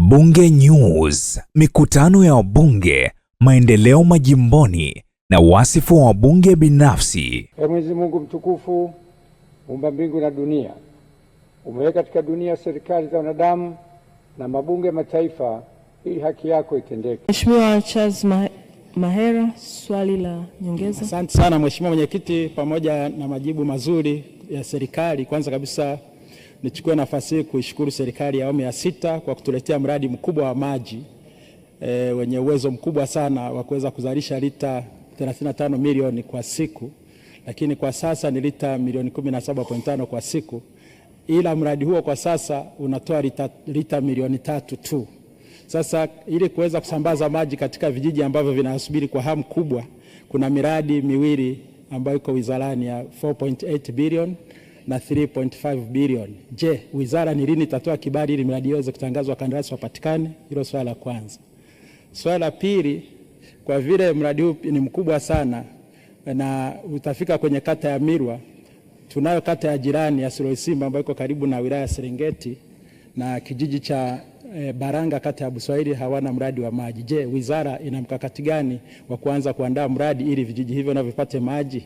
Bunge News, mikutano ya wabunge, maendeleo majimboni na wasifu wa wabunge binafsi. Mwenyezi Mungu mtukufu, muumba mbingu na dunia, umeweka katika dunia serikali za wanadamu na mabunge mataifa ili haki yako itendeke. Mheshimiwa Charles Mahera, swali la nyongeza. Asante sana Mheshimiwa Mwenyekiti, pamoja na majibu mazuri ya serikali. Kwanza kabisa nichukue nafasi hii kuishukuru serikali ya awamu ya 6 kwa kutuletea mradi mkubwa wa maji wenye uwezo mkubwa sana wa kuweza kuzalisha lita 35 milioni kwa siku, lakini kwa sasa ni lita milioni 17.5 kwa siku, ila mradi huo kwa sasa unatoa lita milioni 3 tu. Sasa ili kuweza kusambaza maji katika vijiji ambavyo vinasubiri kwa hamu kubwa, kuna miradi miwili ambayo iko wizarani ya 4.8 bilioni na 3.5 bilioni. Je, wizara ni lini itatoa kibali ili miradi iweze kutangazwa, kandarasi wapatikane? Hilo swala la kwanza. Swala la pili, kwa vile mradi huu ni mkubwa sana na utafika kwenye kata ya Mirwa, tunayo kata ya jirani ya Siloisimba ambayo iko karibu na wilaya ya Serengeti na kijiji cha Baranga kata ya Buswahili hawana mradi wa maji. Je, wizara ina mkakati gani wa kuanza kuandaa mradi ili vijiji hivyo na vipate maji?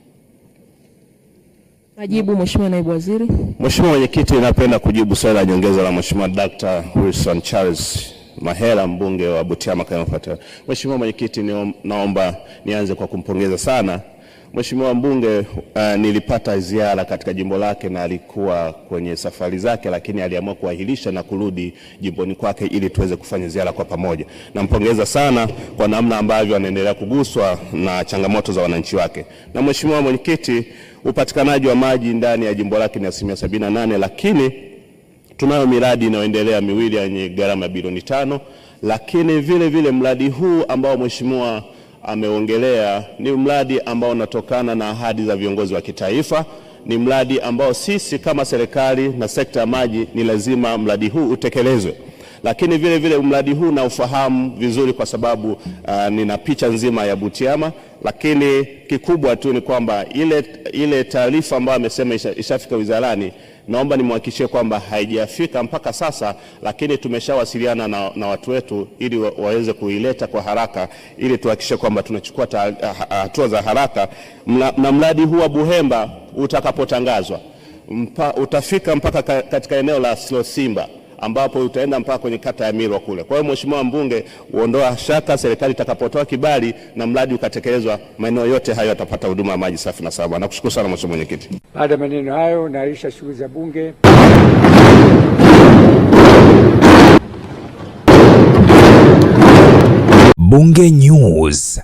Majibu Mheshimiwa Naibu Waziri. Mheshimiwa Mwenyekiti, napenda kujibu swali la nyongeza la Mheshimiwa Dr. Wilson Charles Mahera, mbunge wa Butiama Kaimapato. Mheshimiwa Mwenyekiti, naomba nianze kwa kumpongeza sana Mheshimiwa mbunge. Nilipata ziara katika jimbo lake na alikuwa kwenye safari zake, lakini aliamua kuahirisha na kurudi jimboni kwake ili tuweze kufanya ziara kwa pamoja. Nampongeza sana kwa namna ambavyo anaendelea kuguswa na changamoto za wananchi wake. Na Mheshimiwa Mwenyekiti, upatikanaji wa maji ndani ya jimbo lake ni 78%, lakini tunayo miradi inayoendelea miwili yenye gharama bilioni 5, lakini vile vile mradi huu ambao Mheshimiwa ameongelea ni mradi ambao unatokana na ahadi za viongozi wa kitaifa. Ni mradi ambao sisi kama serikali na sekta ya maji ni lazima mradi huu utekelezwe, lakini vile vile mradi huu na ufahamu vizuri kwa sababu nina picha nzima ya Butiama, lakini kikubwa tu ni kwamba ile taarifa ambayo amesema ishafika wizarani, naomba nimhakikishie kwamba haijafika mpaka sasa, lakini tumeshawasiliana na watu wetu ili waweze kuileta kwa haraka ili tuhakikishe kwamba tunachukua hatua za haraka. Na mradi huu wa Buhemba utakapotangazwa utafika mpaka katika eneo la Silosimba ambapo utaenda mpaka kwenye kata ya Mirwa kule. Kwa hiyo Mheshimiwa mbunge, uondoa shaka, serikali itakapotoa kibali na mradi ukatekelezwa, maeneo yote hayo yatapata huduma ya maji safi na salama. Nakushukuru sana Mheshimiwa Mwenyekiti. Baada ya maneno hayo, naahirisha shughuli za bunge. Bunge News.